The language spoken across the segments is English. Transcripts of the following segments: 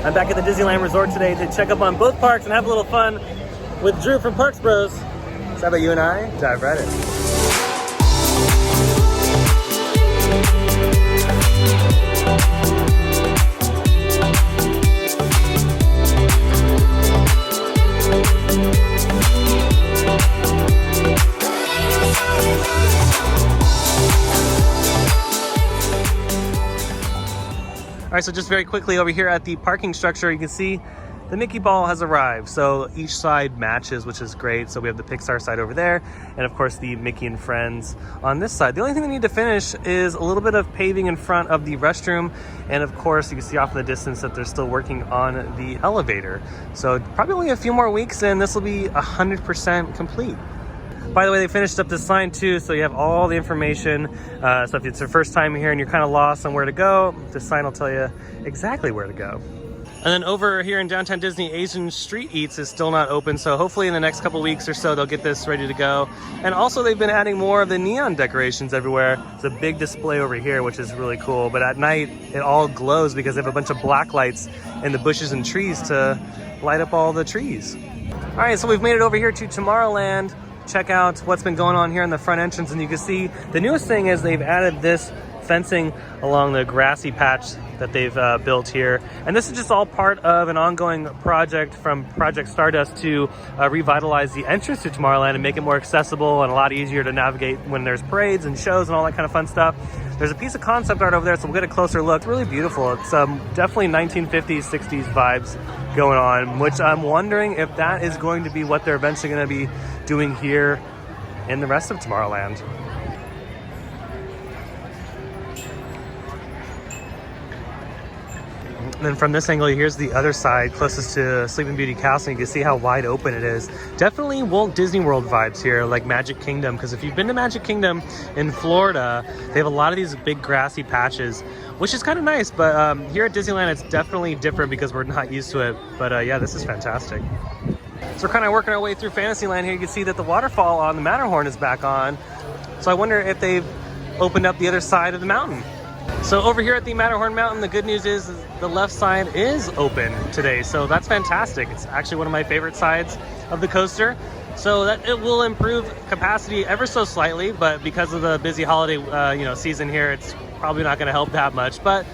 I'm back at the Disneyland Resort today to check up on both parks and have a little fun with Drew from Parks Bros. So how about you and I dive right in. All right, so just very quickly over here at the parking structure, you can see the Mickey ball has arrived. So each side matches, which is great. So we have the Pixar side over there, and of course the Mickey and Friends on this side. The only thing they need to finish is a little bit of paving in front of the restroom. And of course, you can see off in the distance that they're still working on the elevator. So probably only a few more weeks and this will be 100% complete. By the way, they finished up this sign too, so you have all the information. So if it's your first time here and you're kind of lost on where to go, this sign will tell you exactly where to go. And then over here in downtown Disney, Asian Street Eats is still not open, so hopefully in the next couple weeks or so they'll get this ready to go. And also they've been adding more of the neon decorations everywhere. There's a big display over here, which is really cool, but at night it all glows because they have a bunch of black lights in the bushes and trees to light up all the trees. All right, so we've made it over here to Tomorrowland. Check out what's been going on here in the front entrance, and you can see the newest thing is they've added this fencing along the grassy patch that they've built here. And this is just all part of an ongoing project from Project Stardust to revitalize the entrance to Tomorrowland and make it more accessible and a lot easier to navigate when there's parades and shows and all that kind of fun stuff. There's a piece of concept art over there, so we'll get a closer look. It's really beautiful. It's definitely 1950s, 60s vibes going on, which I'm wondering if that is going to be what they're eventually going to be doing here in the rest of Tomorrowland. And then from this angle, here's the other side closest to Sleeping Beauty Castle. You can see how wide open it is. Definitely Walt Disney World vibes here, like Magic Kingdom, because if you've been to Magic Kingdom in Florida, they have a lot of these big grassy patches, which is kind of nice. But here at Disneyland, it's definitely different because we're not used to it. But yeah, this is fantastic. So we're kind of working our way through Fantasyland here. You can see that the waterfall on the Matterhorn is back on. So I wonder if they've opened up the other side of the mountain. So over here at the Matterhorn Mountain, the good news is the left side is open today. So that's fantastic. It's actually one of my favorite sides of the coaster. So that it will improve capacity ever so slightly, but because of the busy holiday season here, it's probably not going to help that much. But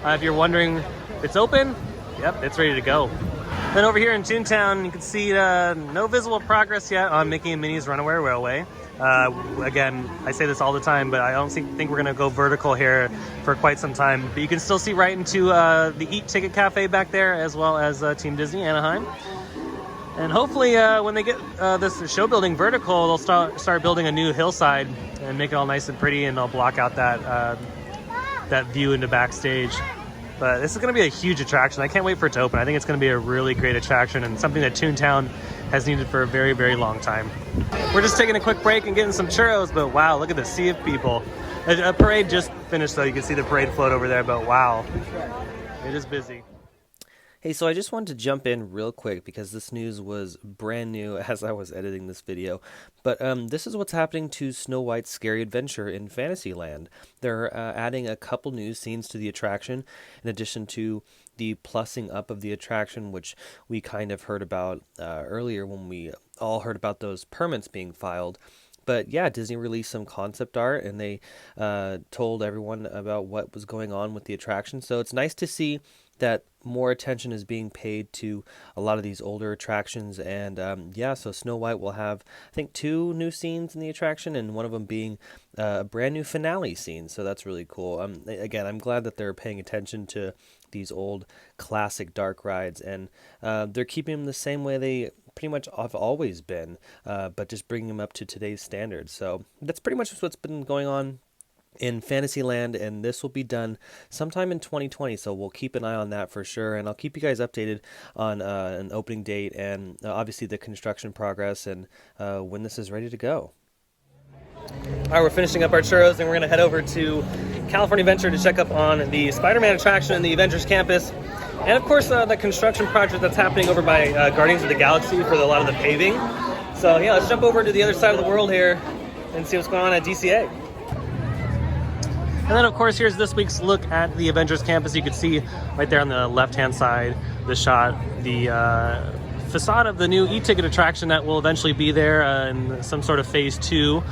if you're wondering if it's open, yep, it's ready to go. Then over here in Toontown, you can see no visible progress yet on Mickey and Minnie's Runaway Railway. Again, I say this all the time, but I don't think we're going to go vertical here for quite some time. But you can still see right into the Eat Ticket Cafe back there, as well as Team Disney Anaheim. And hopefully when they get this show building vertical, they'll start building a new hillside and make it all nice and pretty, and they'll block out that view into backstage. But this is going to be a huge attraction. I can't wait for it to open. I think it's going to be a really great attraction and something that Toontown has needed for a very, very long time. We're just taking a quick break and getting some churros, but wow, look at the sea of people. A parade just finished, though. You can see the parade float over there, but wow, it is busy. Hey, so I just wanted to jump in real quick because this news was brand new as I was editing this video. But this is what's happening to Snow White's Scary Adventure in Fantasyland. They're adding a couple new scenes to the attraction in addition to the plussing up of the attraction, which we kind of heard about earlier when we all heard about those permits being filed. But yeah, Disney released some concept art and they told everyone about what was going on with the attraction. So it's nice to see that more attention is being paid to a lot of these older attractions. And yeah, so Snow White will have, I think, 2 new scenes in the attraction, and one of them being a brand new finale scene. So that's really cool. Again, I'm glad that they're paying attention to these old classic dark rides, and they're keeping them the same way they pretty much have always been, but just bringing them up to today's standards. So that's pretty much what's been going on in Fantasyland, and this will be done sometime in 2020, so we'll keep an eye on that for sure, and I'll keep you guys updated on an opening date and obviously the construction progress and when this is ready to go. All right, we're finishing up our churros, and we're going to head over to California Adventure to check up on the Spider-Man attraction and the Avengers campus, and of course the construction project that's happening over by Guardians of the Galaxy for a lot of the paving. So yeah, let's jump over to the other side of the world here and see what's going on at DCA. And then of course, here's this week's look at the Avengers campus. You can see right there on the left-hand side, the shot, the facade of the new e-ticket attraction that will eventually be there in some sort of phase 2.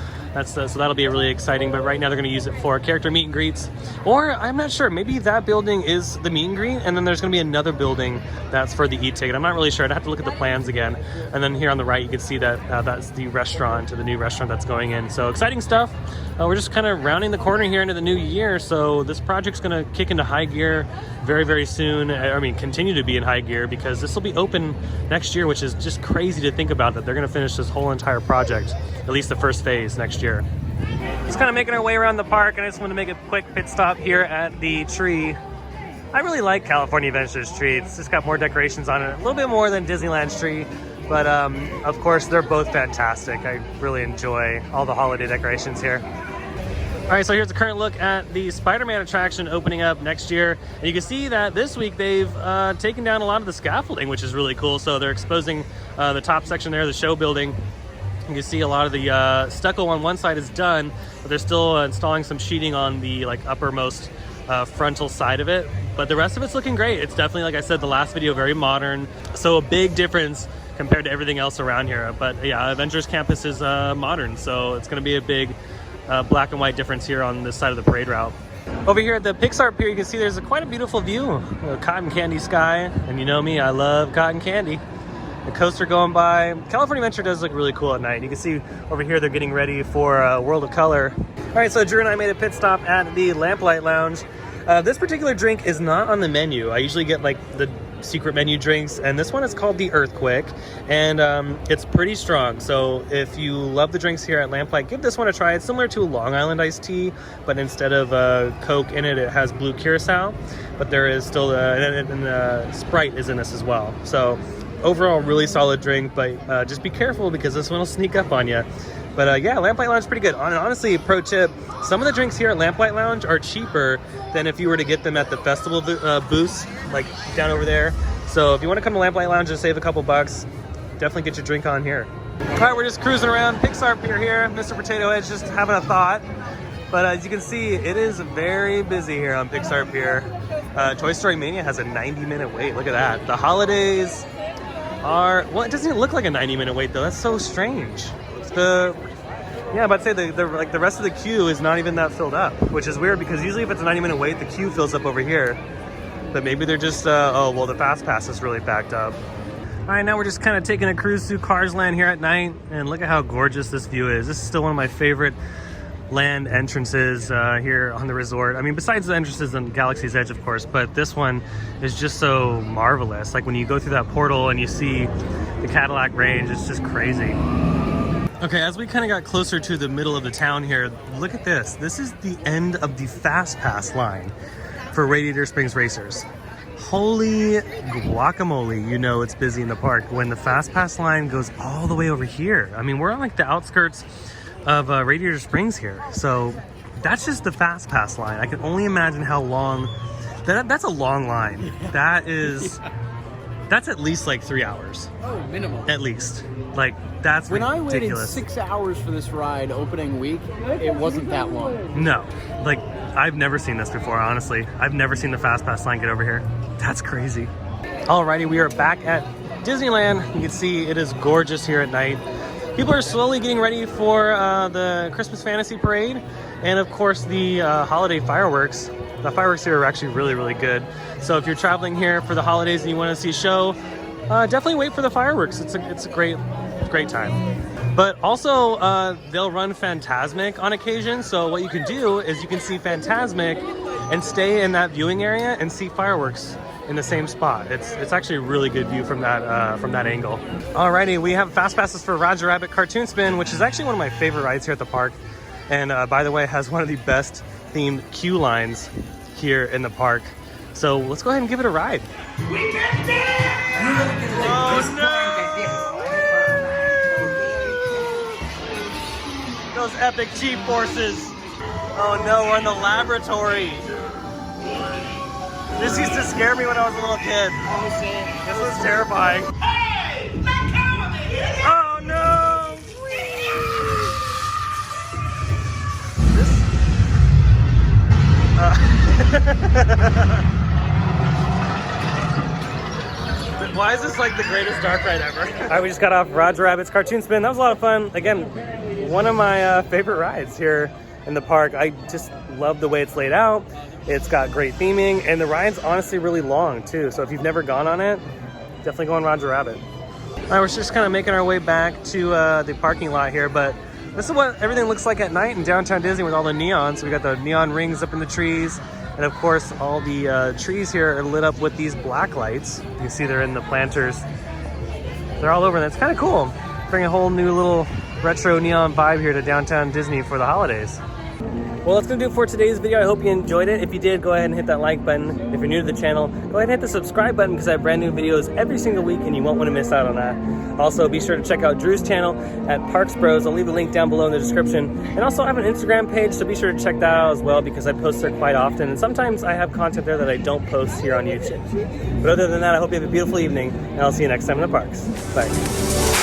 So that'll be really exciting, but right now they're going to use it for character meet and greets. Or, I'm not sure, maybe that building is the meet and greet, and then there's going to be another building that's for the e-ticket. I'm not really sure. I'd have to look at the plans again. And then here on the right, you can see that that's the restaurant, the new restaurant that's going in. So exciting stuff. We're just kind of rounding the corner here into the new year, so this project's going to kick into high gear very, very soon. I mean, continue to be in high gear, because this will be open next year, which is just crazy to think about, that they're going to finish this whole entire project, at least the first phase, next year. Just kind of making our way around the park, and I just want to make a quick pit stop here at the tree. I really like California Adventures tree. It's just got more decorations on it, a little bit more than Disneyland's tree, but of course they're both fantastic. I really enjoy all the holiday decorations here. All right, so here's a current look at the Spider-Man attraction opening up next year. And you can see that this week they've taken down a lot of the scaffolding, which is really cool. So they're exposing the top section there, the show building. You can see a lot of the stucco on one side is done, but they're still installing some sheeting on the uppermost frontal side of it. But the rest of it's looking great. It's definitely, like I said, the last video, very modern. So a big difference compared to everything else around here. But yeah, Avengers Campus is modern, so it's going to be a big black and white difference here on this side of the parade route. Over here at the Pixar Pier, you can see there's quite a beautiful view, cotton candy sky, and you know me, I love cotton candy. The coaster going by. California Adventure does look really cool at night. You can see over here they're getting ready for World of Color. All right, so Drew and I made a pit stop at the Lamplight Lounge. This particular drink is not on the menu. I usually get like the secret menu drinks, and this one is called the Earthquake, and it's pretty strong. So if you love the drinks here at Lamplight, give this one a try. It's similar to a Long Island iced tea, but instead of Coke in it, it has blue curacao, but there is still and Sprite is in this as well. So overall, really solid drink, but just be careful because this one will sneak up on you. But yeah, Lamplight Lounge is pretty good. Honestly, pro tip, some of the drinks here at Lamplight Lounge are cheaper than if you were to get them at the festival booths, like down over there. So if you want to come to Lamplight Lounge and save a couple bucks, definitely get your drink on here. All right, we're just cruising around Pixar Pier here. Mr. Potato Head's just having a thought. But as you can see, it is very busy here on Pixar Pier. Toy Story Mania has a 90-minute wait. Look at that. The holidays are, well, it doesn't even look like a 90-minute wait though. That's so strange. Yeah, I'm about to say the rest of the queue is not even that filled up, which is weird because usually if it's a 90-minute wait, the queue fills up over here. But maybe they're just, oh, well, the Fast Pass is really packed up. All right, now we're just kind of taking a cruise through Cars Land here at night, and look at how gorgeous this view is. This is still one of my favorite land entrances here on the resort. I mean, besides the entrances on Galaxy's Edge, of course, but this one is just so marvelous. Like when you go through that portal and you see the Cadillac range, it's just crazy. Okay, as we kind of got closer to the middle of the town here, look at this. This is the end of the Fast Pass line for Radiator Springs Racers. Holy guacamole, you know it's busy in the park when the Fast Pass line goes all the way over here. I mean, we're on like the outskirts of Radiator Springs here. So that's just the Fast Pass line. I can only imagine how long, that's a long line. That is, that's at least like 3 hours. Oh, minimum. At least. Like, that's when ridiculous. I waited 6 hours for this ride opening week, it wasn't that long. No, like I've never seen this before, honestly. I've never seen the Fast Pass line get over here. That's crazy. Alrighty, we are back at Disneyland. You can see it is gorgeous here at night. People are slowly getting ready for the Christmas Fantasy Parade and of course the holiday fireworks. The fireworks here are actually really, really good. So if you're traveling here for the holidays and you want to see a show, definitely wait for the fireworks. It's a great time. But also, they'll run Fantasmic on occasion. So what you can do is you can see Fantasmic and stay in that viewing area and see fireworks in the same spot. It's actually a really good view from that angle. Alrighty, we have fast passes for Roger Rabbit Cartoon Spin, which is actually one of my favorite rides here at the park. And by the way, has one of the best themed queue lines here in the park. So let's go ahead and give it a ride. We can dance! Oh no! Those epic G-forces. Oh no, we're in the laboratory. This used to scare me when I was a little kid. This was terrifying. Hey! Let comedy! Oh no! Why is this like the greatest dark ride ever? All right, we just got off Roger Rabbit's Cartoon Spin. That was a lot of fun. Again, one of my favorite rides here in the park. I just love the way it's laid out. It's got great theming, and the ride's honestly really long too. So if you've never gone on it, definitely go on Roger Rabbit. All right, we're just kind of making our way back to the parking lot here, but this is what everything looks like at night in downtown Disney with all the neons. So we got the neon rings up in the trees, and of course all the trees here are lit up with these black lights. You can see they're in the planters. They're all over, and it's kind of cool. Bring a whole new little retro neon vibe here to downtown Disney for the holidays. Well, that's gonna do it for today's video. I hope you enjoyed it. If you did, go ahead and hit that like button. If you're new to the channel, go ahead and hit the subscribe button because I have brand new videos every single week and you won't want to miss out on that. Also, be sure to check out Drew's channel at Parks Bros. I'll leave a link down below in the description. And also I have an Instagram page, so be sure to check that out as well because I post there quite often. And sometimes I have content there that I don't post here on YouTube. But other than that, I hope you have a beautiful evening and I'll see you next time in the parks. Bye. Bye.